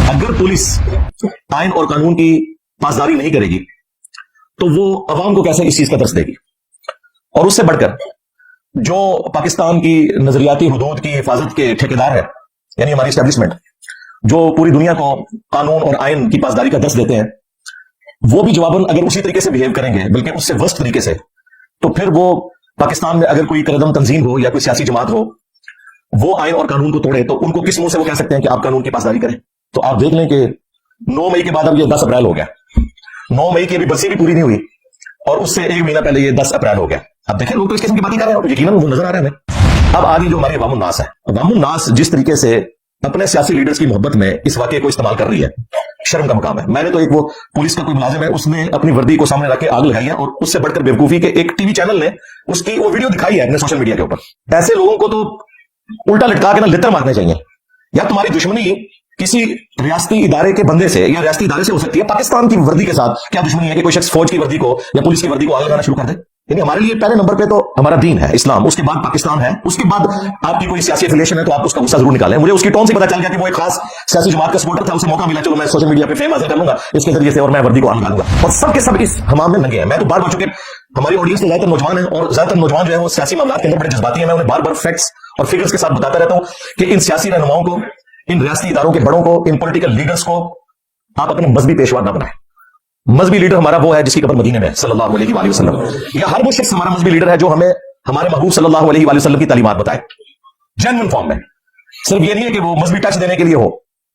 اگر پولیس آئین اور قانون کی پاسداری نہیں کرے گی تو وہ عوام کو کیسے اس چیز کا درس دے گی؟ اور اس سے بڑھ کر جو پاکستان کی نظریاتی حدود کی حفاظت کے ٹھیکیدار ہے، یعنی ہماری اسٹیبلشمنٹ، جو پوری دنیا کو قانون اور آئین کی پاسداری کا درس دیتے ہیں، وہ بھی جواباً اگر اسی طریقے سے بہیو کریں گے بلکہ اس سے ورسٹ طریقے سے، تو پھر وہ پاکستان میں اگر کوئی قدم تنظیم ہو یا کوئی سیاسی جماعت ہو وہ آئین اور قانون کو توڑے تو ان کو کس منہ سے وہ کہہ سکتے ہیں کہ آپ قانون کی پاسداری کریں؟ تو آپ دیکھ لیں کہ 9 مئی کے بعد اب یہ 10 اپریل ہو گیا، 9 مئی کی ابھی برسی بھی پوری نہیں ہوئی اور اس سے ایک مہینہ پہلے یہ 10 اپریل ہو گیا۔ اب دیکھیں لوگ تو اس قسم کی باتیں کر رہے ہیں اور یقیناً وہ نظر آ رہا ہے ہمیں۔ اب آگے جو ہماری عوام الناس ہے، عوام الناس جس طریقے سے اپنے سیاسی لیڈرز کی محبت میں اس واقعے کو استعمال کر رہی ہے، شرم کا مقام ہے۔ میں نے تو ایک وہ پولیس کا کوئی ملازم ہے، اس نے اپنی وردی کو سامنے رکھ کے آگ لگائی ہے، اور اس سے بڑھ کر بیوقوفی کے ایک ٹی وی چینل نے اس کی وہ ویڈیو دکھائی ہے اپنے سوشل میڈیا کے اوپر۔ ایسے لوگوں کو تو الٹا لٹکا کے نہ لتر مارنے چاہیے۔ یا تمہاری دشمنی کسی ریاستی ادارے کے بندے سے یا ریاستی ادارے سے ہو سکتی ہے، پاکستان کی وردی کے ساتھ کیا دشمنی ہے کہ کوئی شخص فوج کی وردی کو یا پولیس کی وردی کو آگ لگانا شروع کر دے؟ یعنی ہمارے لیے پہلے نمبر پہ تو ہمارا دین ہے، اسلام، اس کے بعد پاکستان ہے، اس کے بعد آپ کی کوئی سیاسی افیلیشن ہے تو آپ اس کا غصہ ضرور نکالیں۔ مجھے اس کی ٹون سے پتا چل گیا کہ وہ ایک خاص سیاسی جماعت کا سپورٹر تھا، اسے موقع ملا، چلو میں سوشل میڈیا پہ فیم حاصل کر لوں گا اس کے ذریعے سے اور میں وردی کو آگ لگا دوں گا، اور سب کے سب اس حمام میں ننگے ہیں۔ میں تو بار بار، چونکہ ہماری آڈینس میں زیادہ تر نوجوان ہیں اور زیادہ تر نوجوان جو ہے وہ سیاسی معاملات کے اندر بڑے جذباتی ہیں، میں انہیں بار بار فیکٹس اور فگرز کے ساتھ بتاتا رہتا ہوں کہ ان سیاسی رہنماؤں کو، ان ریاستی اداروں کے بڑوں کو، ان پولیٹیکل لیڈرز کو آپ اپنے مذہبی پیشوا نہ بنائیں۔ مذہبی لیڈر ہمارا وہ ہے جس کی قبر مدینے میں صلی اللہ علیہ وآلہ وسلم، یا ہر وہ شخص ہمارا مذہبی لیڈر ہے جو ہمیں ہمارے محبوب صلی اللہ علیہ وآلہ وسلم کی تعلیمات بتائے جینوئن فارم میں۔ صرف یہ نہیں ہے کہ وہ مذہبی ٹچ دینے کے لیے ہو،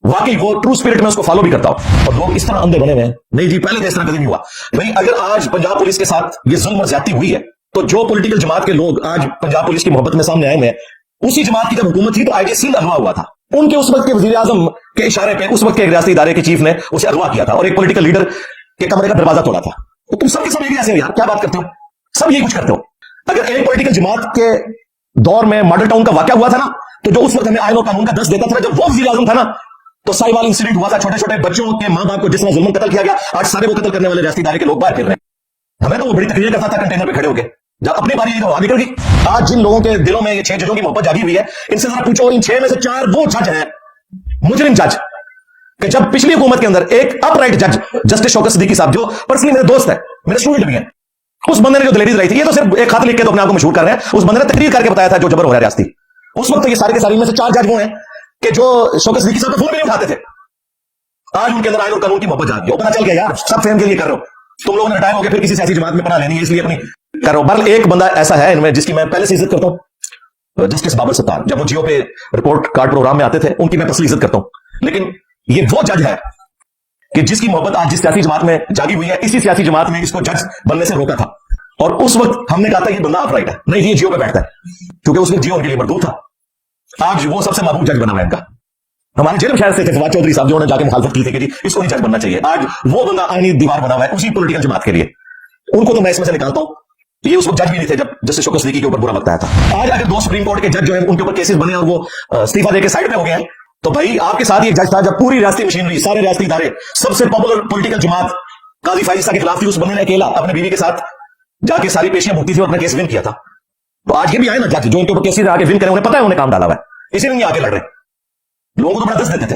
واقعی وہ ٹرو اسپرٹ میں اس کو فالو بھی کرتا ہو۔ اور لوگ اس طرح اندھے بنے ہوئے ہیں، نہیں جی پہلے اس طرح کبھی نہیں ہوا۔ بھائی اگر آج پنجاب پولیس کے ساتھ یہ ظلم اور زیادتی ہوئی ہے تو جو پولیٹیکل جماعت کے لوگ آج پنجاب پولیس کی محبت میں سامنے آئے ہوئے ہیں، اسی جماعت کی جب حکومت تھی تو آئی جی سندھ اغوا ہوا تھا، ان کے اس وقت کے وزیر اعظم کے اشارے پہ اس وقت کے ایک ریاستی ادارے کے چیف نے اسے اغوا کیا تھا اور ایک پولیٹیکل لیڈر کے کمرے کا دروازہ توڑا تھا۔ تو تم سب کے سب ایک جیسے ہو یار، کیا بات کرتے ہو؟ سب یہی کچھ کرتے ہو۔ اگر ایک پولیٹیکل جماعت کے دور میں ماڈل ٹاؤن کا واقعہ ہوا تھا نا، تو جو اس وقت ہمیں آئین اور قانون کا درس دیتا تھا جب وہ وزیر اعظم تھا نا، تو سائیوال انسیڈنٹ ہوا تھا، چھوٹے چھوٹے بچوں کے ماں باپ کو جس میں ظلم قتل کیا گیا، آج سارے وہ قتل کرنے والے ریاستی ادارے کے لوگ باہر پھر رہے ہیں۔ ہمیں تو وہ بڑی تقریر کرتا تھا کنٹینر پہ کھڑے ہو کے، جب اپنی باری تو آگے نکل گئی۔ آج جن لوگوں کے دلوں میں یہ 6 ججوں کی محبت جاگی ہوئی ہے، ان سے ذرا پوچھو ان 6 میں سے 4 وہ جج ہیں، مجرم جج، کہ جب پچھلی حکومت کے اندر ایک اپ رائٹ جج جسٹس شوکت صدیقی صاحب، جو پرسنلی میرے دوست ہے، میرے اسٹوڈنٹ بھی ہیں، اس بندے نے جو دلیری رہی تھی، یہ تو صرف ایک خط لکھ کے تو اپنے آپ کو مشہور کر رہے ہیں، اس بندے نے تقریر کر کے بتایا تھا جو جبر ہو رہا ہے ریاستی، اس وقت تو یہ سارے کے سارے میں سے 4 جج وہ ہیں کہ جو شوکت صدیقی صاحب کا فون بھی نہیں اٹھاتے تھے۔ آج ان کے اندر آئین اور قانون کی محبت جاتی ہے، پتا چل گیا یار سب فیم کے لیے کر رہے ہو، تم لوگوں نے ریٹائر ہو کے پھر کسی سیاسی جماعت میں پناہ لینی ہے اس لیے اپنی کر رہے ہو۔ بہرحال ایک بندہ ایسا ہے ان میں جس کی میں پہلے سے عزت کرتا ہوں، جسٹس بابر ستار، جب وہ جیو پہ رپورٹ کارڈ پروگرام میں آتے تھے ان کی میں پرسنلی عزت کرتا ہوں، لیکن یہ وہ جج ہے کہ جس کی محبت آج جس سیاسی جماعت میں جاگی ہوئی ہے، اسی سیاسی جماعت میں اس کو جج بننے سے روکا تھا، اور اس وقت ہم نے کہا تھا یہ بندہ اپ رائٹ ہے، نہیں یہ جیو پہ بیٹھتا ہے، کیونکہ اس نے جیو ان کے لیے مردود تھا۔ آج وہ سب سے محبوب جج بنا ہوا ہے ان کا۔ ہمارے جیل شہر سے تھے فواد چودھری صاحب، جو نے جا کے مخالفت کی تھی کہ جی اس کو نہیں جج بننا چاہیے، آج وہ بندہ آئینی دیوار بنا ہوا ہے اسی پولیٹیکل جماعت کے لیے۔ ان کو تو میں اس میں سے نکالتا ہوں، یہ اس وقت جج بھی نہیں تھے جب جسٹس شوکت صدیقی کے اوپر برا وقت آیا تھا۔ آج اگر 2 سپریم کورٹ کے جج جو ہیں ان کے اوپر کیسز بنے اور وہ استعفا دے کے سائڈ پہ ہو گئے ہیں، تو بھائی آپ کے ساتھ یہ جج تھا جب پوری ریاستی مشینری، سارے ریاستی ادارے، سب سے پاپولر پولیٹیکل جماعت قاضی فائزہ کے خلاف تھی، اس بندے نے اکیلا اپنے بیوی کے ساتھ جا کے ساری پیشیاں بھگتی تھی اور اپنا کیس ون کیا تھا۔ تو آج یہ بھی آئے نا جج جو ان کے اوپر کیسز آ کے ون کریں، انہیں پتا ہے انہیں کام ڈالا ہوا ہے، اسی لیے نہیں آ کے لڑ رہے، لوگوں کو تو بڑا دست دیتے تھے،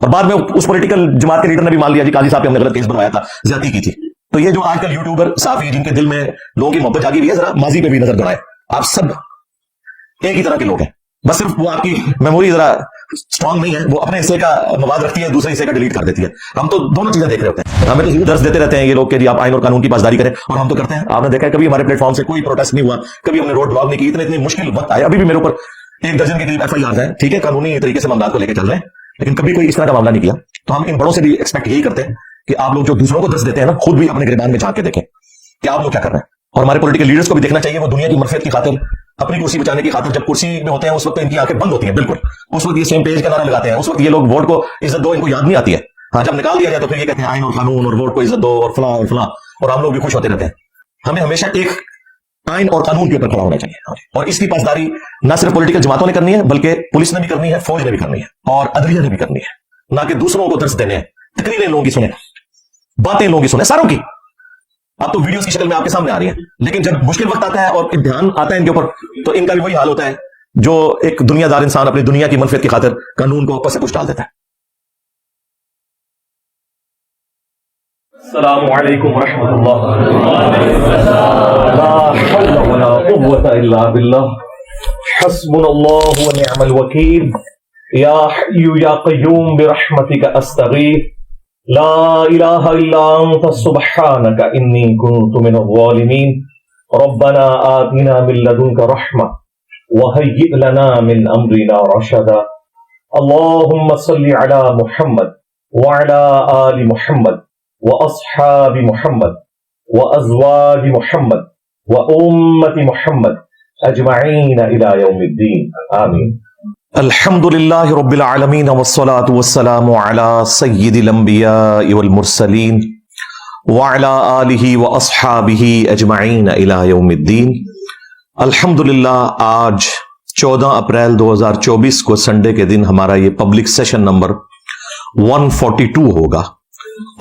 اور بعد میں اس پولیٹیکل جماعت کے لیڈر نے بھی مان لیا جی قاضی صاحب نے ہم نے غلط کیس بنوایا تھا، زیادتی کی تھی۔ تو یہ جو آج کل یوٹیوبر صحافی جن کے دل میں لوگوں کی محبت جاگی ہوئی ہے، ذرا ماضی پہ بھی نظر دوڑائیں، آپ سب ایک ہی طرح کے لوگ ہیں، بس صرف وہ آپ کی میموری ذرا اسٹرانگ نہیں ہے، وہ اپنے حصے کا مواد رکھتی ہے، دوسرے حصے کا ڈیلیٹ کر دیتی ہے۔ ہم تو دونوں چیزیں دیکھ رہے ہوتے ہیں، ہمیں تو ضرور درس دیتے رہتے ہیں یہ لوگ کہ جی آپ آئین اور قانون کی پاسداری کریں، اور ہم تو کرتے ہیں۔ آپ نے دیکھا ہے کبھی ہمارے پلیٹ فارم سے کوئی پروٹیسٹ نہیں ہوا، کبھی ہم نے روڈ بلاک نہیں کی، اتنے مشکل وقت آئے، ابھی بھی میرے اوپر 1 درجن کے قریب ایف آئی آر ہیں، ٹھیک ہے، قانونی طریقے سے معاملات کو لے کے چل رہے ہیں، لیکن کبھی کوئی اس طرح کا معاملہ نہیں کیا۔ تو ہم ان بڑوں سے بھی ایکسپیکٹ یہی کرتے ہیں کہ آپ لوگ جو دوسروں کو درس دیتے ہیں نا، خود بھی اپنے گریبان میں جھانک کے دیکھیں کہ آپ لوگ کیا کر رہے ہیں، اور ہمارے پولیٹیکل لیڈرز کو بھی دیکھنا چاہیے، وہ دنیا کی منفعت کی خاطر، اپنی کرسی بچانے کی خاطر جب کرسی میں ہوتے ہیں اس وقت ان کی آنکھیں بند ہوتی ہیں، بالکل اس وقت یہ سیم پیج کا نعرہ لگاتے ہیں، اس وقت یہ لوگ ووٹ کو عزت دو ان کو یاد نہیں آتی ہے، ہاں جب نکال دیا جائے تو پھر یہ کہتے ہیں آئین اور قانون اور ووٹ کو عزت دو اور فلاں اور فلاں، اور ہم لوگ بھی خوش ہوتے رہتے ہیں۔ ہمیں ہمیشہ ایک آئین اور قانون کے اوپر کھڑا ہونا چاہیے، اور اس کی پاسداری نہ صرف پولیٹیکل جماعتوں نے کرنی ہے بلکہ پولیس نے بھی کرنی ہے، فوج نے بھی کرنی ہے، اور عدلیہ نے بھی کرنی ہے، نہ کہ دوسروں کو درس دینے ہیں، تقریریں لوگوں کی سنیں، باتیں لوگوں کی سنیں، ساروں کی۔ اب تو ویڈیوز کی شکل میں آپ کے سامنے آ رہی ہیں، لیکن جب مشکل وقت آتا ہے اور امتحان آتا ہے ان کے اوپر، تو ان کا بھی وہی حال ہوتا ہے جو ایک دنیا دار انسان اپنی دنیا کی منفعت کی خاطر قانون کو اوپر سے کچھ ڈال دیتا ہے۔ السلام علیکم ورحمۃ اللہ. لا حول ولا قوة الا باللہ. حسبنا اللہ ونعم الوکیل. یا حی یا قیوم برحمتک استغیث. لا الہ الا انت سبحانک انی کنت من الظالمین. ربنا آتنا من لدنک رحمہ وہیئ لنا من امرنا رشدا. اللہم صل علی محمد وعلی آل محمد وأصحاب محمد وأزواج محمد وأمة محمد أجمعين إلى يوم الدين آمين. الحمد لله رب العالمين والصلاة والسلام على سيد الأنبياء والمرسلين وعلى آله وأصحابه أجمعين إلى يوم الدين. الحمد للہ آج 14 اپریل 2024 کو سنڈے کے دن ہمارا یہ پبلک سیشن نمبر 142 ہوگا.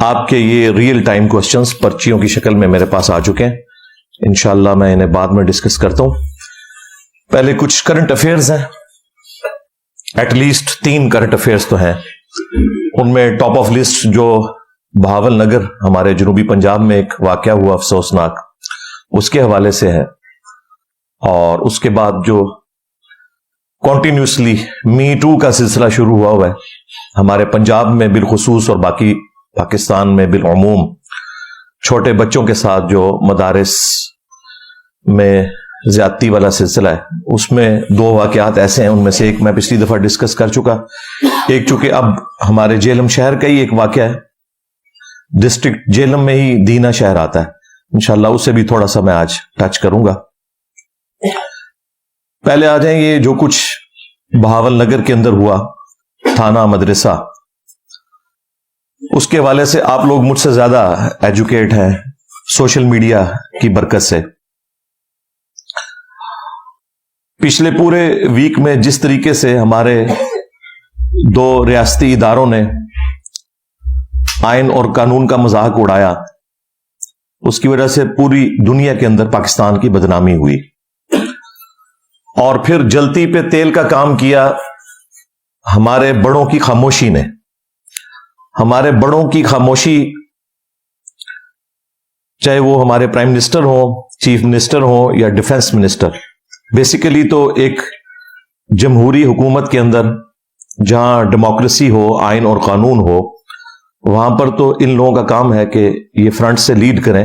آپ کے یہ ریئل ٹائم کوسچنز پرچیوں کی شکل میں میرے پاس آ چکے ہیں. انشاءاللہ میں انہیں بعد میں ڈسکس کرتا ہوں. پہلے کچھ کرنٹ افیئرز ہیں، ایٹ لیسٹ 3 کرنٹ افیئرز تو ہیں. ان میں ٹاپ آف لسٹ جو بہاول نگر ہمارے جنوبی پنجاب میں ایک واقعہ ہوا افسوسناک، اس کے حوالے سے ہے. اور اس کے بعد جو کنٹینیوسلی می ٹو کا سلسلہ شروع ہوا ہے ہمارے پنجاب میں بالخصوص اور باقی پاکستان میں بالعموم، چھوٹے بچوں کے ساتھ جو مدارس میں زیادتی والا سلسلہ ہے، اس میں 2 واقعات ایسے ہیں. ان میں سے ایک میں پچھلی دفعہ ڈسکس کر چکا. ایک چونکہ اب ہمارے جہلم شہر کا ہی ایک واقعہ ہے، ڈسٹرکٹ جہلم میں ہی دینا شہر آتا ہے. انشاءاللہ اسے بھی تھوڑا سا میں آج ٹچ کروں گا. پہلے آ جائیں یہ جو کچھ بہاول نگر کے اندر ہوا، تھانہ مدرسہ، اس کے حوالے سے آپ لوگ مجھ سے زیادہ ایجوکیٹ ہیں سوشل میڈیا کی برکت سے. پچھلے پورے ویک میں جس طریقے سے ہمارے 2 ریاستی اداروں نے آئین اور قانون کا مذاق اڑایا، اس کی وجہ سے پوری دنیا کے اندر پاکستان کی بدنامی ہوئی. اور پھر جلتی پہ تیل کا کام کیا ہمارے بڑوں کی خاموشی نے. ہمارے بڑوں کی خاموشی، چاہے وہ ہمارے پرائم منسٹر ہوں، چیف منسٹر ہوں یا ڈیفنس منسٹر، بیسیکلی تو ایک جمہوری حکومت کے اندر جہاں ڈیموکریسی ہو، آئین اور قانون ہو، وہاں پر تو ان لوگوں کا کام ہے کہ یہ فرنٹ سے لیڈ کریں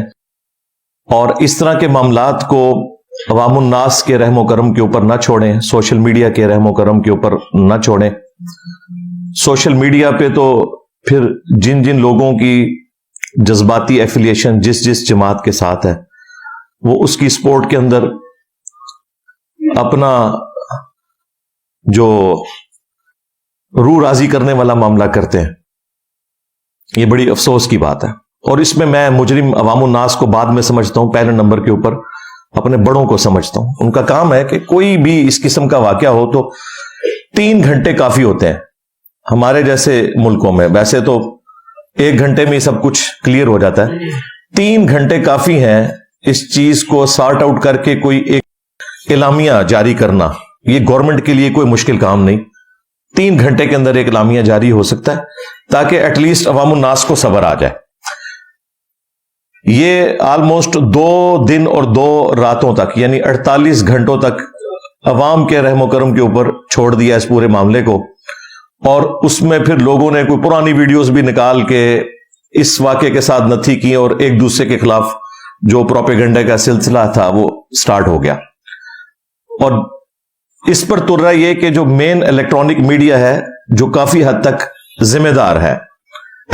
اور اس طرح کے معاملات کو عوام الناس کے رحم و کرم کے اوپر نہ چھوڑیں، سوشل میڈیا کے رحم و کرم کے اوپر نہ چھوڑیں. سوشل میڈیا پہ تو پھر جن جن لوگوں کی جذباتی ایفیلیشن جس جماعت کے ساتھ ہے، وہ اس کی سپورٹ کے اندر اپنا جو روح راضی کرنے والا معاملہ کرتے ہیں. یہ بڑی افسوس کی بات ہے. اور اس میں مجرم عوام الناس کو بعد میں سمجھتا ہوں، پہلے نمبر کے اوپر اپنے بڑوں کو سمجھتا ہوں. ان کا کام ہے کہ کوئی بھی اس قسم کا واقعہ ہو تو 3 گھنٹے کافی ہوتے ہیں. ہمارے جیسے ملکوں میں ویسے تو 1 گھنٹے میں سب کچھ کلیئر ہو جاتا ہے. 3 گھنٹے کافی ہیں اس چیز کو سارٹ آؤٹ کر کے کوئی ایک اعلامیہ جاری کرنا. یہ گورنمنٹ کے لیے کوئی مشکل کام نہیں. 3 گھنٹے کے اندر ایک اعلامیہ جاری ہو سکتا ہے تاکہ ایٹ لیسٹ عوام الناس کو صبر آ جائے. یہ آلموسٹ 2 دن اور 2 راتوں تک، یعنی 48 گھنٹوں تک عوام کے رحم و کرم کے اوپر چھوڑ دیا اس پورے معاملے کو. اور اس میں پھر لوگوں نے کوئی پرانی ویڈیوز بھی نکال کے اس واقعے کے ساتھ نتھی کی اور ایک دوسرے کے خلاف جو پروپیگنڈا کا سلسلہ تھا وہ سٹارٹ ہو گیا. اور اس پر تر رہا یہ کہ جو مین الیکٹرانک میڈیا ہے جو کافی حد تک ذمہ دار ہے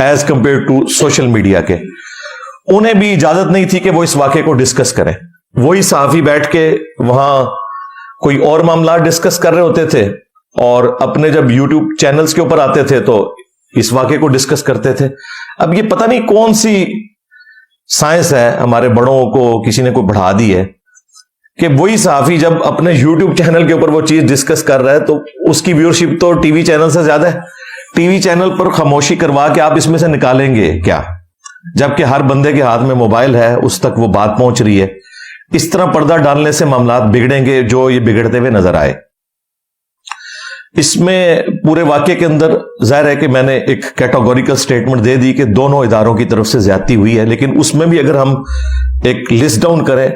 as compare to social media کے، انہیں بھی اجازت نہیں تھی کہ وہ اس واقعے کو ڈسکس کریں. وہی صحافی بیٹھ کے وہاں کوئی اور معاملات ڈسکس کر رہے ہوتے تھے اور اپنے جب یوٹیوب چینلز کے اوپر آتے تھے تو اس واقعے کو ڈسکس کرتے تھے. اب یہ پتہ نہیں کون سی سائنس ہے ہمارے بڑوں کو کسی نے کوئی بڑھا دی ہے کہ وہی صحافی جب اپنے یوٹیوب چینل کے اوپر وہ چیز ڈسکس کر رہا ہے تو اس کی ویورشپ تو ٹی وی چینل سے زیادہ ہے. ٹی وی چینل پر خاموشی کروا کے آپ اس میں سے نکالیں گے کیا؟ جبکہ ہر بندے کے ہاتھ میں موبائل ہے، اس تک وہ بات پہنچ رہی ہے. اس طرح پردہ ڈالنے سے معاملات بگڑیں گے جو یہ بگڑتے ہوئے نظر آئے. اس میں پورے واقعے کے اندر ظاہر ہے کہ میں نے ایک کیٹاگوریکل سٹیٹمنٹ دے دی کہ دونوں اداروں کی طرف سے زیادتی ہوئی ہے، لیکن اس میں بھی اگر ہم ایک لسٹ ڈاؤن کریں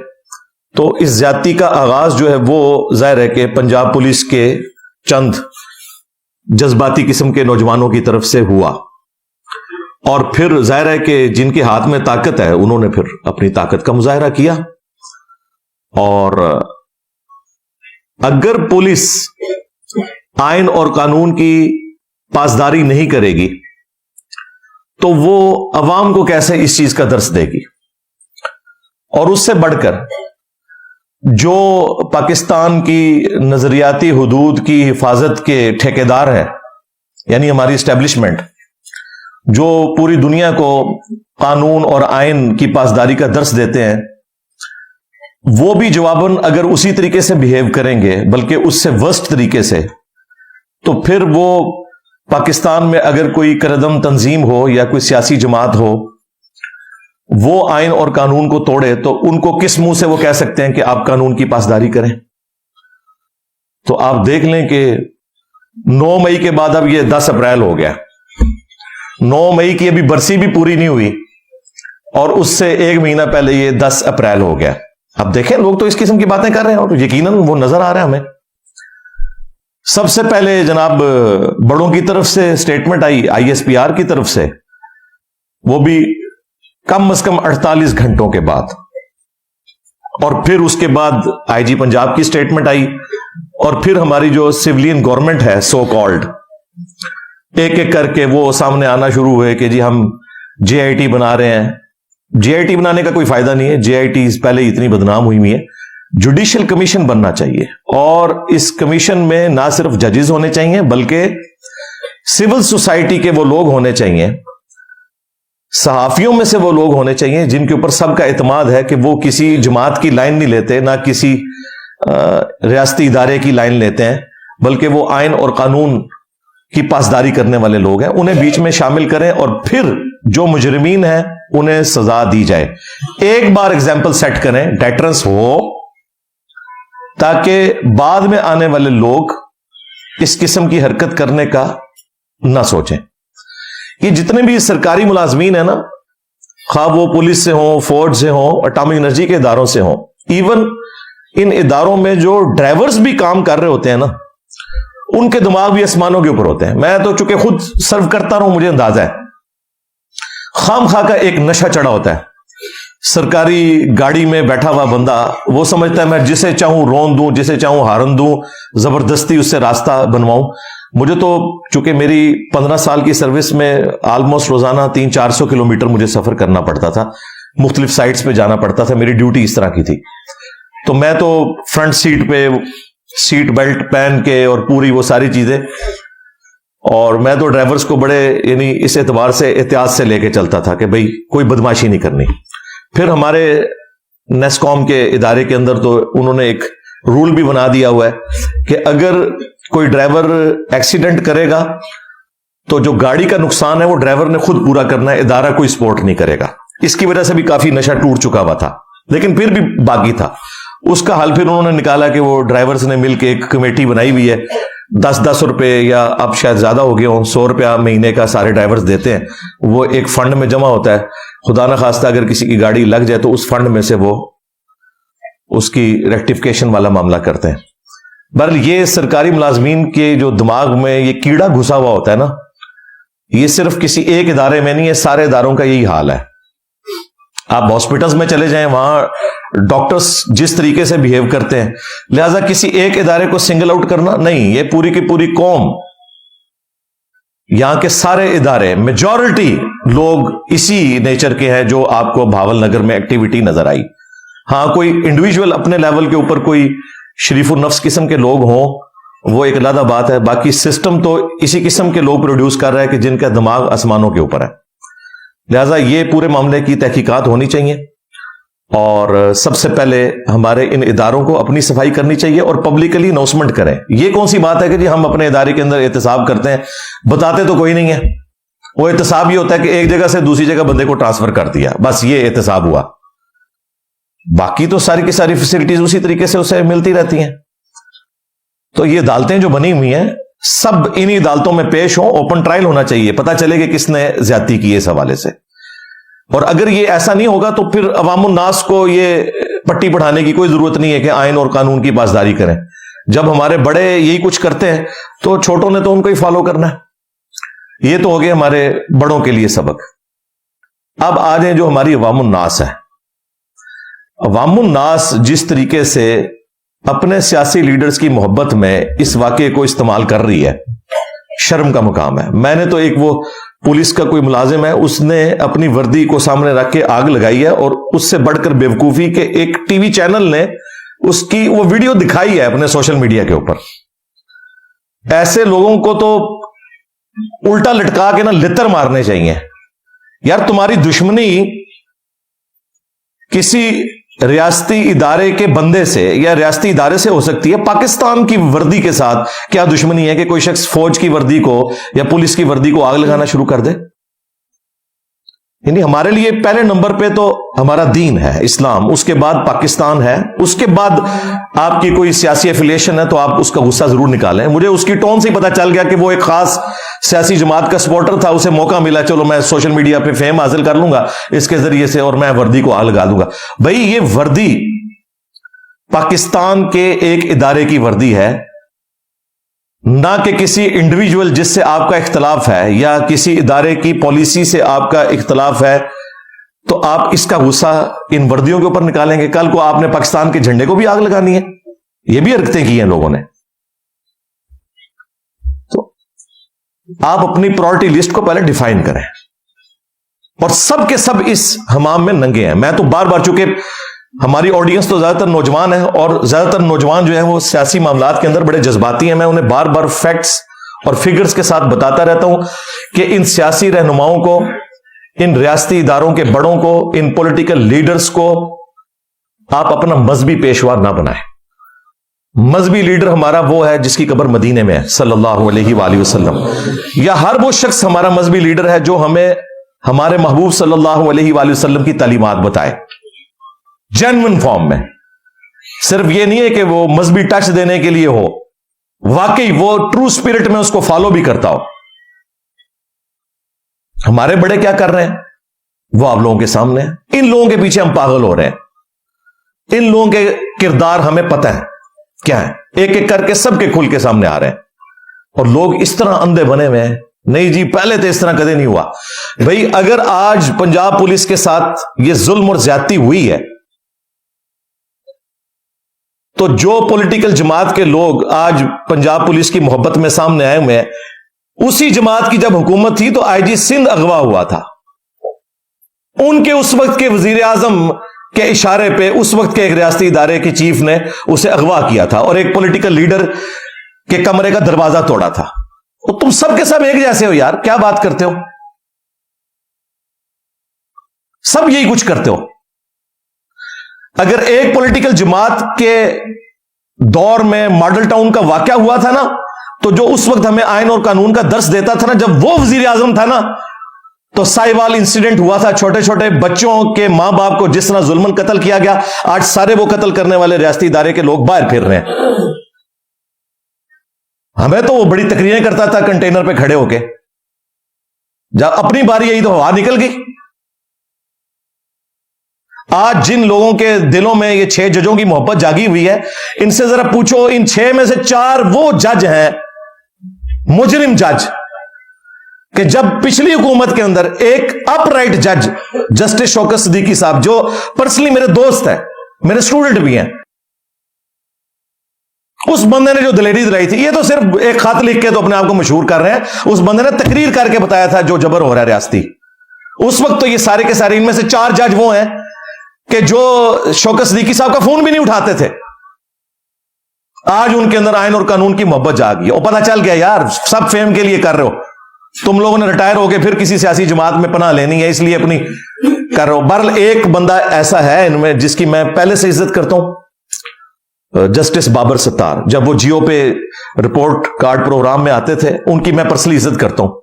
تو اس زیادتی کا آغاز جو ہے وہ ظاہر ہے کہ پنجاب پولیس کے چند جذباتی قسم کے نوجوانوں کی طرف سے ہوا، اور پھر ظاہر ہے کہ جن کے ہاتھ میں طاقت ہے انہوں نے پھر اپنی طاقت کا مظاہرہ کیا، اور اگر پولیس آئین اور قانون کی پاسداری نہیں کرے گی تو وہ عوام کو کیسے اس چیز کا درس دے گی؟ اور اس سے بڑھ کر جو پاکستان کی نظریاتی حدود کی حفاظت کے ٹھیکیدار ہیں، یعنی ہماری اسٹیبلشمنٹ، جو پوری دنیا کو قانون اور آئین کی پاسداری کا درس دیتے ہیں، وہ بھی جواباً اگر اسی طریقے سے بہیو کریں گے بلکہ اس سے ورسٹ طریقے سے، تو پھر وہ پاکستان میں اگر کوئی کردم تنظیم ہو یا کوئی سیاسی جماعت ہو وہ آئین اور قانون کو توڑے تو ان کو کس منہ سے وہ کہہ سکتے ہیں کہ آپ قانون کی پاسداری کریں؟ تو آپ دیکھ لیں کہ 9 مئی کے بعد اب یہ 10 اپریل ہو گیا، 9 مئی کی ابھی برسی بھی پوری نہیں ہوئی اور اس سے 1 مہینہ پہلے یہ 10 اپریل ہو گیا۔ اب دیکھیں لوگ تو اس قسم کی باتیں کر رہے ہیں اور یقیناً وہ نظر آ رہا ہے ہمیں۔ سب سے پہلے جناب بڑوں کی طرف سے سٹیٹمنٹ آئی ISPR کی طرف سے، وہ بھی کم از کم 48 گھنٹوں کے بعد، اور پھر اس کے بعد IG پنجاب کی سٹیٹمنٹ آئی، اور پھر ہماری جو سیولین گورنمنٹ ہے سو کالڈ، ایک ایک کر کے وہ سامنے آنا شروع ہوئے کہ جی ہم JIT بنا رہے ہیں۔ JIT بنانے کا کوئی فائدہ نہیں ہے، JIT پہلے ہی اتنی بدنام ہوئی ہوئی ہے۔ جوڈیشل کمیشن بننا چاہیے، اور اس کمیشن میں نہ صرف ججز ہونے چاہیے بلکہ سول سوسائٹی کے وہ لوگ ہونے چاہیے، صحافیوں میں سے وہ لوگ ہونے چاہیے جن کے اوپر سب کا اعتماد ہے کہ وہ کسی جماعت کی لائن نہیں لیتے، نہ کسی ریاستی ادارے کی لائن لیتے ہیں، بلکہ وہ آئین اور قانون کی پاسداری کرنے والے لوگ ہیں۔ انہیں بیچ میں شامل کریں اور پھر جو مجرمین ہیں انہیں سزا دی جائے۔ ایک بار ایگزامپل سیٹ کریں، ڈیٹرنس ہو، تاکہ بعد میں آنے والے لوگ اس قسم کی حرکت کرنے کا نہ سوچیں۔ یہ جتنے بھی سرکاری ملازمین ہیں نا، خواہ وہ پولیس سے ہوں، فوج سے ہوں، اٹامک انرجی کے اداروں سے ہوں، ایون ان اداروں میں جو ڈرائیورز بھی کام کر رہے ہوتے ہیں نا، ان کے دماغ بھی آسمانوں کے اوپر ہوتے ہیں۔ میں تو چونکہ خود سرو کرتا رہوں، مجھے اندازہ ہے، خام خواہ کا ایک نشہ چڑھا ہوتا ہے۔ سرکاری گاڑی میں بیٹھا ہوا بندہ وہ سمجھتا ہے میں جسے چاہوں رون دوں، جسے چاہوں ہارن دوں، زبردستی اس سے راستہ بنواؤں۔ مجھے تو چونکہ میری 15 سال کی سروس میں آلموسٹ روزانہ 300-400 کلومیٹر مجھے سفر کرنا پڑتا تھا، مختلف سائٹس پہ جانا پڑتا تھا، میری ڈیوٹی اس طرح کی تھی، تو میں تو فرنٹ سیٹ پہ سیٹ بیلٹ پہن کے اور پوری وہ ساری چیزیں، اور میں تو ڈرائیورز کو بڑے یعنی اس اعتبار سے احتیاط سے لے کے چلتا تھا کہ بھئی کوئی بدماشی نہیں کرنی۔ پھر ہمارے نیسکوم کے ادارے کے اندر تو انہوں نے ایک رول بھی بنا دیا ہوا ہے کہ اگر کوئی ڈرائیور ایکسیڈنٹ کرے گا تو جو گاڑی کا نقصان ہے وہ ڈرائیور نے خود پورا کرنا ہے، ادارہ کوئی سپورٹ نہیں کرے گا۔ اس کی وجہ سے بھی کافی نشہ ٹوٹ چکا ہوا تھا، لیکن پھر بھی باقی تھا۔ اس کا حل پھر انہوں نے نکالا کہ وہ ڈرائیورز نے مل کے ایک کمیٹی بنائی ہوئی ہے، 10-10 روپے یا اب شاید زیادہ ہو گئے ہوں، 100 روپیہ مہینے کا سارے ڈرائیورز دیتے ہیں، وہ ایک فنڈ میں جمع ہوتا ہے۔ خدا نہ خواستہ اگر کسی کی گاڑی لگ جائے تو اس فنڈ میں سے وہ اس کی ریکٹیفیکیشن والا معاملہ کرتے ہیں۔ بہرحال یہ سرکاری ملازمین کے جو دماغ میں یہ کیڑا گھسا ہوا ہوتا ہے نا، یہ صرف کسی ایک ادارے میں نہیں ہے، سارے اداروں کا یہی حال ہے۔ آپ ہاسپٹلز میں چلے جائیں، وہاں ڈاکٹرز جس طریقے سے بہیو کرتے ہیں، لہذا کسی ایک ادارے کو سنگل آؤٹ کرنا نہیں، یہ پوری کی پوری قوم، یہاں کے سارے ادارے، میجورٹی لوگ اسی نیچر کے ہیں جو آپ کو بھاول نگر میں ایکٹیویٹی نظر آئی۔ ہاں کوئی انڈیویجول اپنے لیول کے اوپر کوئی شریف النفس قسم کے لوگ ہوں، وہ ایک علیحدہ بات ہے، باقی سسٹم تو اسی قسم کے لوگ پروڈیوس کر رہا ہے کہ جن کا دماغ آسمانوں کے اوپر ہے۔ لہذا یہ پورے معاملے کی تحقیقات ہونی چاہیے، اور سب سے پہلے ہمارے ان اداروں کو اپنی صفائی کرنی چاہیے اور پبلکلی اناؤنسمنٹ کریں۔ یہ کون سی بات ہے کہ جی ہم اپنے ادارے کے اندر احتساب کرتے ہیں، بتاتے تو کوئی نہیں ہے۔ وہ احتساب یہ ہوتا ہے کہ ایک جگہ سے دوسری جگہ بندے کو ٹرانسفر کر دیا، بس یہ احتساب ہوا، باقی تو ساری کی ساری فیسلٹیز اسی طریقے سے اسے ملتی رہتی ہیں۔ تو یہ عدالتیں جو بنی ہوئی ہیں سب انہی عدالتوں میں پیش ہوں, اوپن ٹرائل ہونا چاہیے, پتا چلے کہ کس نے زیادتی کی اس حوالے سے. اور اگر یہ ایسا نہیں ہوگا تو پھر عوام الناس کو یہ پٹی پڑھانے کی کوئی ضرورت نہیں ہے کہ آئین اور قانون کی پاسداری کریں. جب ہمارے بڑے یہی کچھ کرتے ہیں تو چھوٹوں نے تو ان کو ہی فالو کرنا ہے. یہ تو ہو گئے ہمارے بڑوں کے لیے سبق. اب آ جائیں جو ہماری عوام الناس ہے. عوام الناس جس طریقے سے اپنے سیاسی لیڈرز کی محبت میں اس واقعے کو استعمال کر رہی ہے, شرم کا مقام ہے. میں نے تو ایک وہ پولیس کا کوئی ملازم ہے, اس نے اپنی وردی کو سامنے رکھ کے آگ لگائی ہے, اور اس سے بڑھ کر بیوقوفی کے ایک ٹی وی چینل نے اس کی وہ ویڈیو دکھائی ہے اپنے سوشل میڈیا کے اوپر. ایسے لوگوں کو تو الٹا لٹکا کے نا لتر مارنے چاہیے. یار تمہاری دشمنی کسی ریاستی ادارے کے بندے سے یا ریاستی ادارے سے ہو سکتی ہے, پاکستان کی وردی کے ساتھ کیا دشمنی ہے کہ کوئی شخص فوج کی وردی کو یا پولیس کی وردی کو آگ لگانا شروع کر دے؟ یعنی ہمارے لیے پہلے نمبر پہ تو ہمارا دین ہے, اسلام, اس کے بعد پاکستان ہے, اس کے بعد آپ کی کوئی سیاسی ایفیلیشن ہے تو آپ اس کا غصہ ضرور نکالیں. مجھے اس کی ٹون سے ہی پتا چل گیا کہ وہ ایک خاص سیاسی جماعت کا سپورٹر تھا, اسے موقع ملا, چلو میں سوشل میڈیا پہ فیم حاصل کر لوں گا اس کے ذریعے سے اور میں وردی کو آگ لگا دوں گا. بھائی یہ وردی پاکستان کے ایک ادارے کی وردی ہے, نہ کہ کسی انڈیویجول جس سے آپ کا اختلاف ہے یا کسی ادارے کی پالیسی سے آپ کا اختلاف ہے تو آپ اس کا غصہ ان وردیوں کے اوپر نکالیں گے. کل کو آپ نے پاکستان کے جھنڈے کو بھی آگ لگانی ہے. یہ بھی حرکتیں کی ہیں لوگوں نے. تو آپ اپنی پرائورٹی لسٹ کو پہلے ڈیفائن کریں, اور سب کے سب اس حمام میں ننگے ہیں. میں تو بار بار, چونکہ ہماری آڈینس تو زیادہ تر نوجوان ہے, اور زیادہ تر نوجوان جو ہے وہ سیاسی معاملات کے اندر بڑے جذباتی ہیں, میں انہیں بار بار فیکٹس اور فگرز کے ساتھ بتاتا رہتا ہوں کہ ان سیاسی رہنماؤں کو, ان ریاستی اداروں کے بڑوں کو, ان پولیٹیکل لیڈرز کو آپ اپنا مذہبی پیشوا نہ بنائیں. مذہبی لیڈر ہمارا وہ ہے جس کی قبر مدینے میں ہے صلی اللہ علیہ وآلہ وسلم, یا ہر وہ شخص ہمارا مذہبی لیڈر ہے جو ہمیں ہمارے محبوب صلی اللہ علیہ وآلہ وسلم کی تعلیمات بتائے جینوئن فارم میں. صرف یہ نہیں ہے کہ وہ مذہبی ٹچ دینے کے لیے ہو, واقعی وہ ٹرو اسپرٹ میں اس کو فالو بھی کرتا ہو. ہمارے بڑے کیا کر رہے ہیں وہ آپ لوگوں کے سامنے ہیں. ان لوگوں کے پیچھے ہم پاگل ہو رہے ہیں. ان لوگوں کے کردار ہمیں پتہ ہے کیا ہے, ایک ایک کر کے سب کے کھل کے سامنے آ رہے ہیں, اور لوگ اس طرح اندھے بنے ہوئے ہیں. نہیں جی پہلے تو اس طرح کدے نہیں ہوا. بھائی اگر آج پنجاب پولیس کے ساتھ یہ ظلم اور زیادتی ہوئی ہے تو جو پولیٹیکل جماعت کے لوگ آج پنجاب پولیس کی محبت میں سامنے آئے ہوئے ہیں, اسی جماعت کی جب حکومت تھی تو آئی جی سندھ اغوا ہوا تھا. ان کے اس وقت کے وزیر اعظم کے اشارے پہ اس وقت کے ایک ریاستی ادارے کے چیف نے اسے اغوا کیا تھا اور ایک پولیٹیکل لیڈر کے کمرے کا دروازہ توڑا تھا. اور تم سب کے سب ایک جیسے ہو یار, کیا بات کرتے ہو, سب یہی کچھ کرتے ہو. اگر ایک پولیٹیکل جماعت کے دور میں ماڈل ٹاؤن کا واقعہ ہوا تھا نا, تو جو اس وقت ہمیں آئین اور قانون کا درس دیتا تھا نا, جب وہ وزیر اعظم تھا نا, تو سائیوال انسیڈنٹ ہوا تھا, چھوٹے چھوٹے بچوں کے ماں باپ کو جس طرح ظلمن قتل کیا گیا, آج سارے وہ قتل کرنے والے ریاستی ادارے کے لوگ باہر پھر رہے ہیں. ہمیں تو وہ بڑی تقریریں کرتا تھا کنٹینر پہ کھڑے ہو کے, جب اپنی باری آئی تو ہوا نکل گئی. آج جن لوگوں کے دلوں میں یہ 6 ججوں کی محبت جاگی ہوئی ہے, ان سے ذرا پوچھو, ان 6 میں سے 4 وہ جج ہیں مجرم جج کہ جب پچھلی حکومت کے اندر ایک اپ رائٹ جج جسٹس شوکت صدیقی صاحب, جو پرسنلی میرے دوست ہیں, میرے اسٹوڈنٹ بھی ہیں, اس بندے نے جو دلیری دلائی تھی, یہ تو صرف ایک خط لکھ کے تو اپنے آپ کو مشہور کر رہے ہیں, اس بندے نے تقریر کر کے بتایا تھا جو جبر ہو رہا ہے ریاستی. اس وقت تو یہ سارے کے سارے, ان میں سے 4 جج وہ ہیں کہ جو شوکت صدیقی صاحب کا فون بھی نہیں اٹھاتے تھے. آج ان کے اندر آئین اور قانون کی محبت جاگی, اور پتہ چل گیا یار سب فیم کے لیے کر رہے ہو, تم لوگوں نے ریٹائر ہو کے پھر کسی سیاسی جماعت میں پناہ لینی ہے, اس لیے اپنی کر رہے ہو. بہرحال ایک بندہ ایسا ہے ان میں جس کی میں پہلے سے عزت کرتا ہوں, جسٹس بابر ستار. جب وہ جیو پہ رپورٹ کارڈ پروگرام میں آتے تھے, ان کی میں پرسنلی عزت کرتا ہوں.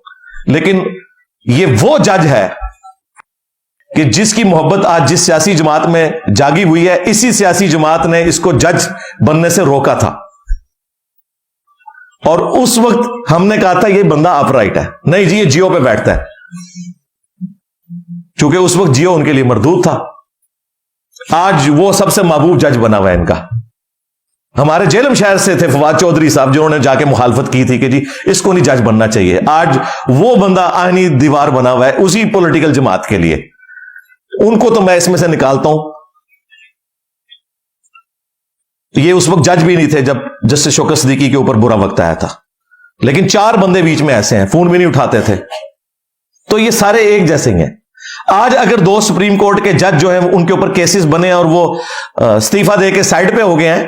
لیکن یہ وہ جج ہے کہ جس کی محبت آج جس سیاسی جماعت میں جاگی ہوئی ہے, اسی سیاسی جماعت نے اس کو جج بننے سے روکا تھا. اور اس وقت ہم نے کہا تھا یہ بندہ اپ رائٹ ہے، نہیں جی یہ جیو پہ بیٹھتا ہے، چونکہ اس وقت جیو ان کے لیے مردود تھا. آج وہ سب سے محبوب جج بنا ہوا ہے ان کا. ہمارے جیلم شہر سے تھے فواد چودھری صاحب، جنہوں نے جا کے مخالفت کی تھی کہ جی اس کو نہیں جج بننا چاہیے. آج وہ بندہ آئینی دیوار بنا ہوا ہے اسی پولیٹیکل جماعت کے لیے. ان کو تو میں اس میں سے نکالتا ہوں. یہ اس وقت جج بھی نہیں تھے جب جسٹس شوکت صدیقی کے اوپر برا وقت آیا تھا، لیکن 4 بندے بیچ میں ایسے ہیں، فون بھی نہیں اٹھاتے تھے. تو یہ سارے ایک جیسے ہی ہیں. آج اگر 2 سپریم کورٹ کے جج جو ہیں ان کے اوپر کیسز بنے اور وہ استعفی دے کے سائڈ پہ ہو گئے ہیں،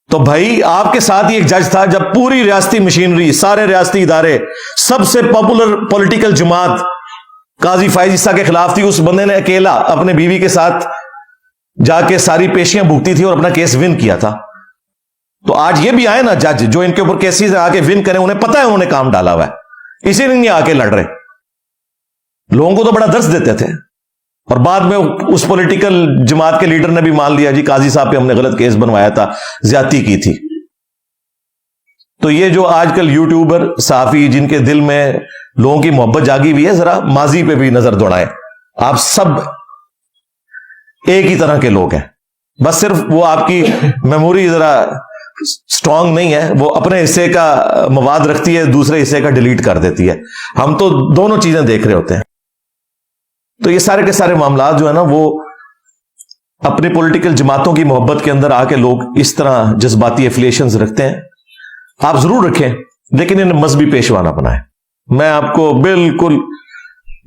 تو بھائی آپ کے ساتھ ہی ایک جج تھا جب پوری ریاستی مشینری، سارے ریاستی ادارے، سب سے پاپولر پولیٹیکل جماعت قاضی فائز عیسیٰ کے خلاف تھی. اس بندے نے اکیلا اپنے بیوی کے ساتھ جا کے ساری پیشیاں بھگتی تھی اور اپنا کیس ون کیا تھا. تو آج یہ بھی آئے نا جج جو ان کے اوپر کیسز آ کے ون کریں، انہیں پتا ہے انہوں نے کام ڈالا ہوا ہے، اسی لیے نہیں آ کے لڑ رہے. لوگوں کو تو بڑا درس دیتے تھے اور بعد میں اس پولیٹیکل جماعت کے لیڈر نے بھی مان لیا جی قاضی صاحب پہ ہم نے غلط کیس بنوایا تھا، زیادتی کی تھی. تو یہ جو آج کل یوٹیوبر صحافی جن کے دل میں لوگوں کی محبت جاگی ہوئی ہے، ذرا ماضی پہ بھی نظر دوڑائیں. آپ سب ایک ہی طرح کے لوگ ہیں، بس صرف وہ آپ کی میموری ذرا سٹرونگ نہیں ہے، وہ اپنے حصے کا مواد رکھتی ہے، دوسرے حصے کا ڈیلیٹ کر دیتی ہے. ہم تو دونوں چیزیں دیکھ رہے ہوتے ہیں. تو یہ سارے کے سارے معاملات جو ہے نا وہ اپنی پولیٹیکل جماعتوں کی محبت کے اندر آ کے لوگ اس طرح جذباتی ایفیلیشنز رکھتے ہیں. آپ ضرور رکھیں لیکن انہیں مذہبی پیشوا نہ بنائیں. میں آپ کو بالکل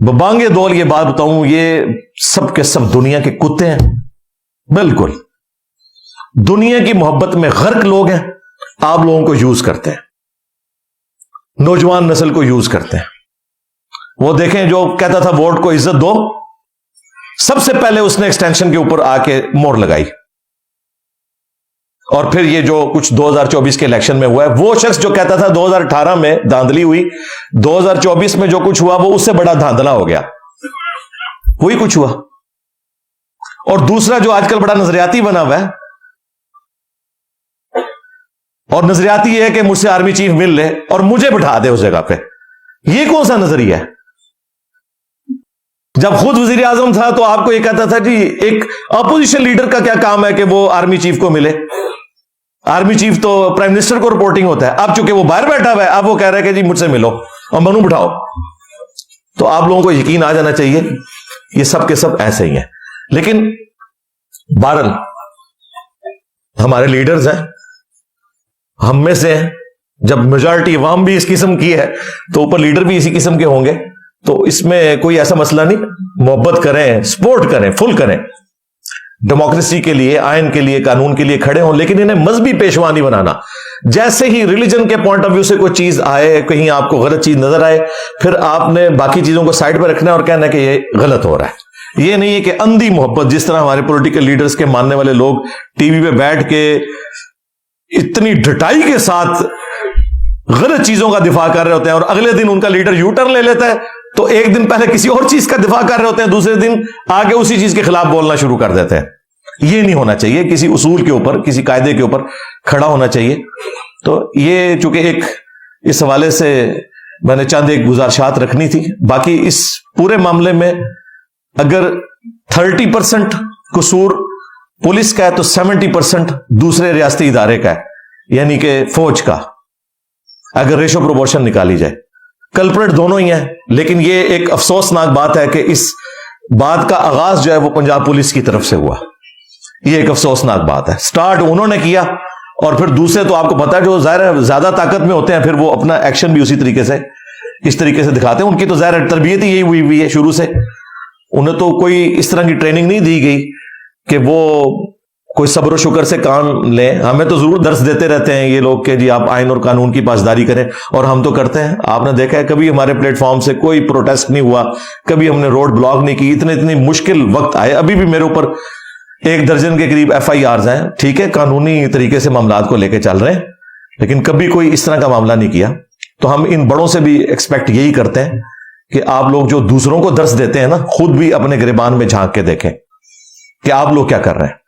ببانگے دول یہ بات بتاؤں، یہ سب کے سب دنیا کے کتے ہیں، بالکل دنیا کی محبت میں غرق لوگ ہیں. آپ لوگوں کو یوز کرتے ہیں، نوجوان نسل کو یوز کرتے ہیں. وہ دیکھیں جو کہتا تھا ووٹ کو عزت دو، سب سے پہلے اس نے ایکسٹینشن کے اوپر آ کے مور لگائی. اور پھر یہ جو کچھ 2024 کے الیکشن میں ہوا ہے، وہ شخص جو کہتا تھا 2018 میں دھاندلی ہوئی، 2024 میں جو کچھ ہوا وہ اس سے بڑا دھاندلا ہو گیا. وہی کچھ ہوا. اور دوسرا جو آج کل بڑا نظریاتی بنا ہوا ہے، اور نظریاتی یہ ہے کہ مجھ سے آرمی چیف مل لے اور مجھے بٹھا دے اس جگہ پہ. یہ کون سا نظریہ ہے؟ جب خود وزیر اعظم تھا تو آپ کو یہ کہتا تھا جی ایک اپوزیشن لیڈر کا کیا کام ہے کہ وہ آرمی چیف کو ملے، آرمی چیف تو پرائم منسٹر کو رپورٹنگ ہوتا ہے. اب چونکہ وہ باہر بیٹھا ہوا ہے، اب وہ کہہ رہا ہے کہ جی مجھ سے ملو اور منو بٹھاؤ. تو آپ لوگوں کو یقین آ جانا چاہیے یہ سب کے سب ایسے ہی ہیں. لیکن بہرحال ہمارے لیڈرز ہیں، ہم میں سے ہیں. جب میجارٹی عوام بھی اس قسم کی ہے تو اوپر لیڈر بھی اسی قسم کے ہوں گے. تو اس میں کوئی ایسا مسئلہ نہیں. محبت کریں، سپورٹ کریں، فل کریں، ڈیموکریسی کے لیے، آئین کے لیے، قانون کے لیے کھڑے ہوں، لیکن انہیں مذہبی پیشوا نہیں بنانا. جیسے ہی ریلیجن کے پوائنٹ آف ویو سے کوئی چیز آئے، کہیں آپ کو غلط چیز نظر آئے، پھر آپ نے باقی چیزوں کو سائڈ پہ رکھنا ہے اور کہنا ہے کہ یہ غلط ہو رہا ہے. یہ نہیں ہے کہ اندھی محبت، جس طرح ہمارے پولیٹیکل لیڈرز کے ماننے والے لوگ ٹی وی پہ بیٹھ کے اتنی ڈٹائی کے ساتھ غلط چیزوں کا دفاع کر رہے ہوتے ہیں، اور اگلے دن ان کا لیڈر یو ٹرن لے لیتا ہے تو ایک دن پہلے کسی اور چیز کا دفاع کر رہے ہوتے ہیں، دوسرے دن آگے اسی چیز کے خلاف بولنا شروع کر دیتے ہیں. یہ نہیں ہونا چاہیے. کسی اصول کے اوپر، کسی قاعدے کے اوپر کھڑا ہونا چاہیے. تو یہ چونکہ ایک اس حوالے سے میں نے چند ایک گزارشات رکھنی تھی. باقی اس پورے معاملے میں اگر 30% قصور پولیس کا ہے تو 70% دوسرے ریاستی ادارے کا ہے، یعنی کہ فوج کا، اگر ریشو پروپورشن نکالی جائے. کلپریٹ دونوں ہی ہیں، لیکن یہ ایک افسوسناک بات ہے کہ اس بات کا آغاز جو ہے وہ پنجاب پولیس کی طرف سے ہوا. یہ ایک افسوسناک بات ہے. سٹارٹ انہوں نے کیا اور پھر دوسرے تو آپ کو پتا ہے جو ظاہر زیادہ طاقت میں ہوتے ہیں پھر وہ اپنا ایکشن بھی اسی طریقے سے اس طریقے سے دکھاتے ہیں. ان کی تو ظاہر تربیت ہی یہی ہوئی ہے شروع سے. انہیں تو کوئی اس طرح کی ٹریننگ نہیں دی گئی کہ وہ کوئی صبر و شکر سے کام لیں. ہمیں تو ضرور درس دیتے رہتے ہیں یہ لوگ کہ جی آپ آئین اور قانون کی پاسداری کریں، اور ہم تو کرتے ہیں. آپ نے دیکھا ہے کبھی ہمارے پلیٹ فارم سے کوئی پروٹیسٹ نہیں ہوا، کبھی ہم نے روڈ بلاک نہیں کی. اتنے مشکل وقت آئے، ابھی بھی میرے اوپر 1 درجن کے قریب FIRs ہیں. ٹھیک ہے، قانونی طریقے سے معاملات کو لے کے چل رہے ہیں، لیکن کبھی کوئی اس طرح کا معاملہ نہیں کیا. تو ہم ان بڑوں سے بھی ایکسپیکٹ یہی کرتے ہیں کہ آپ لوگ جو دوسروں کو درس دیتے ہیں نا، خود بھی اپنے گریبان میں جھانک کے دیکھیں کہ آپ لوگ کیا کر رہے ہیں.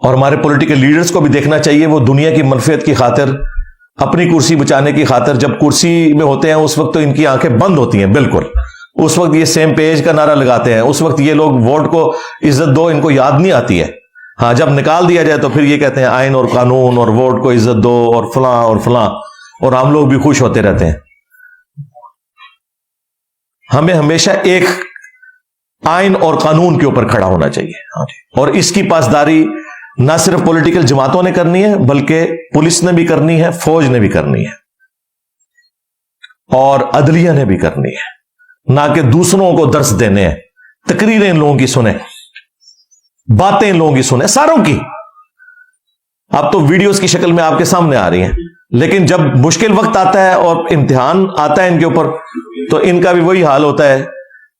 اور ہمارے پولیٹیکل لیڈرز کو بھی دیکھنا چاہیے، وہ دنیا کی منفعت کی خاطر، اپنی کرسی بچانے کی خاطر جب کرسی میں ہوتے ہیں اس وقت تو ان کی آنکھیں بند ہوتی ہیں بالکل، اس وقت یہ سیم پیج کا نعرہ لگاتے ہیں، اس وقت یہ لوگ ووٹ کو عزت دو ان کو یاد نہیں آتی ہے. ہاں جب نکال دیا جائے تو پھر یہ کہتے ہیں آئین اور قانون اور ووٹ کو عزت دو اور فلاں اور فلاں، اور ہم لوگ بھی خوش ہوتے رہتے ہیں. ہمیں ہمیشہ ایک آئین اور قانون کے اوپر کھڑا ہونا چاہیے، اور اس کی پاسداری نہ صرف پولیٹیکل جماعتوں نے کرنی ہے بلکہ پولیس نے بھی کرنی ہے، فوج نے بھی کرنی ہے، اور عدلیہ نے بھی کرنی ہے، نہ کہ دوسروں کو درس دینے ہیں. تقریریں ان لوگوں کی سنیں، باتیں ان لوگوں کی سنیں، ساروں کی. اب تو ویڈیوز کی شکل میں آپ کے سامنے آ رہی ہیں، لیکن جب مشکل وقت آتا ہے اور امتحان آتا ہے ان کے اوپر تو ان کا بھی وہی حال ہوتا ہے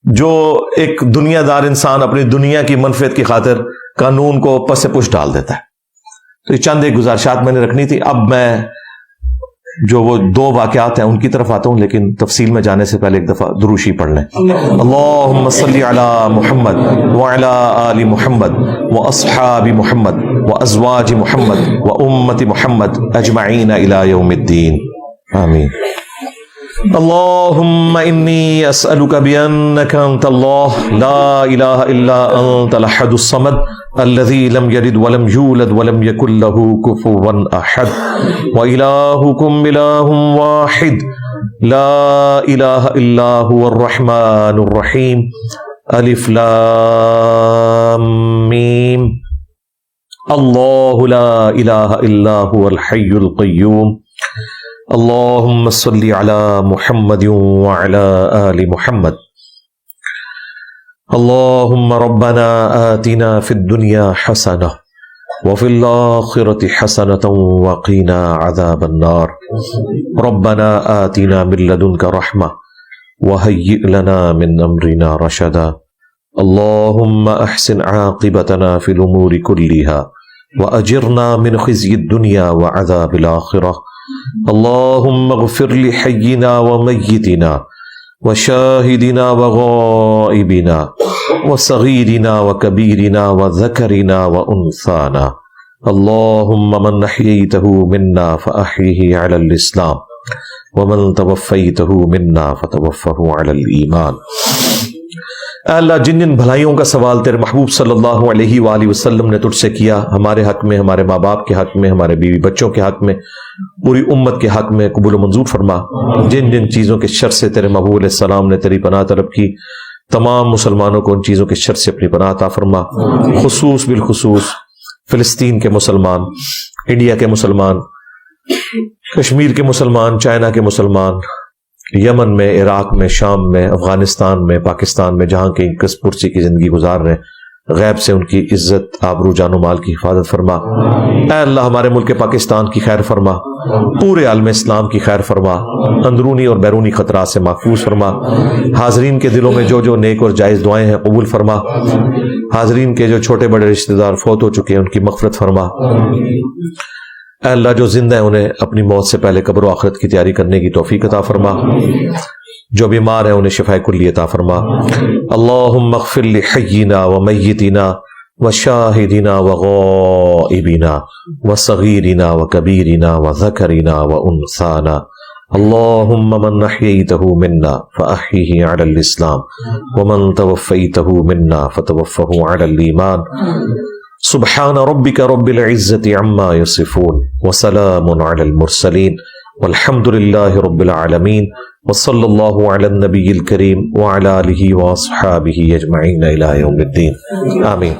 جو ایک دنیا دار انسان اپنی دنیا کی منفعت کی خاطر قانون کو پس پش ڈال دیتا ہے. تو یہ چند ایک گزارشات میں نے رکھنی تھی. اب میں جو وہ 2 واقعات ہیں ان کی طرف آتا ہوں، لیکن تفصیل میں جانے سے پہلے ایک دفعہ دروشی پڑھ لیں. اللہم صلی علی محمد وعلی آل محمد واصحاب محمد وازواج محمد وامت محمد اجمعین الی یوم الدین. آمین. اللهم إني أسألك بأنك أنت الله لا إله إلا أنت الأحد الصمد الذي لم يلد ولم يولد ولم يكن له كفوا أحد وإلهكم إله واحد لا إله إلا هو الرحمن الرحيم ألف لام ميم الله لا إله إلا هو الحي القيوم اللهم صل على محمد وعلى آل محمد. اللهم ربنا آتنا في الدنيا حسنة وفي الآخرة حسنة وقنا عذاب النار. ربنا آتنا من لدنك رحمة وهيئ لنا من أمرنا رشدا. اللهم أحسن عاقبتنا في الأمور كلها وأجرنا من خزي الدنيا وعذاب الآخرة. اللهم اغفر لحينا وميتنا وشاهدنا وغائبنا وصغيرنا وكبيرنا وذكرنا وأنثانا. اللهم من أحييته منا فأحيه على الإسلام ومن توفيته منا فتوفه على الإيمان. اے اللہ، جن جن بھلائیوں کا سوال تیرے محبوب صلی اللہ علیہ وآلہ وسلم نے تجھ سے کیا، ہمارے حق میں، ہمارے ماں باپ کے حق میں، ہمارے بیوی بچوں کے حق میں، پوری امت کے حق میں قبول و منظور فرما. جن جن چیزوں کے شر سے تیرے محبوب علیہ السلام نے تیری پناہ طلب کی، تمام مسلمانوں کو ان چیزوں کے شر سے اپنی پناہ عطا فرما. بالخصوص فلسطین کے مسلمان، انڈیا کے مسلمان، کشمیر کے مسلمان، چائنا کے مسلمان، یمن میں، عراق میں، شام میں، افغانستان میں، پاکستان میں، جہاں کہیں کس پرسی کی زندگی گزار رہے ہیں، غیب سے ان کی عزت، آبرو، جان و مال کی حفاظت فرما. اے اللہ، ہمارے ملک پاکستان کی خیر فرما، پورے عالم اسلام کی خیر فرما، اندرونی اور بیرونی خطرات سے محفوظ فرما. حاضرین کے دلوں میں جو جو نیک اور جائز دعائیں ہیں قبول فرما. حاضرین کے جو چھوٹے بڑے رشتہ دار فوت ہو چکے ہیں ان کی مغفرت فرما. اے اللہ، جو زندہ ہیں انہیں اپنی موت سے پہلے قبر و آخرت کی تیاری کرنے کی توفیق عطا فرما. جو بیمار ہیں انہیں شفاء کلی عطا فرما. اللہم اغفر لحینا ومیتنا وشاہدنا وغائبنا وصغیرنا وکبیرنا وذکرنا وانثانا. اللہم من احییتہ منا فاحیہ علی الاسلام ومن توفیتہ منا فتوفہ علی الایمان. سبحان ربک رب العزة عما يصفون وسلام على المرسلين والحمد لله رب العالمين وصلى الله على النبي الكريم وعلى آله وأصحابه أجمعين إلى يوم الدين. آمين.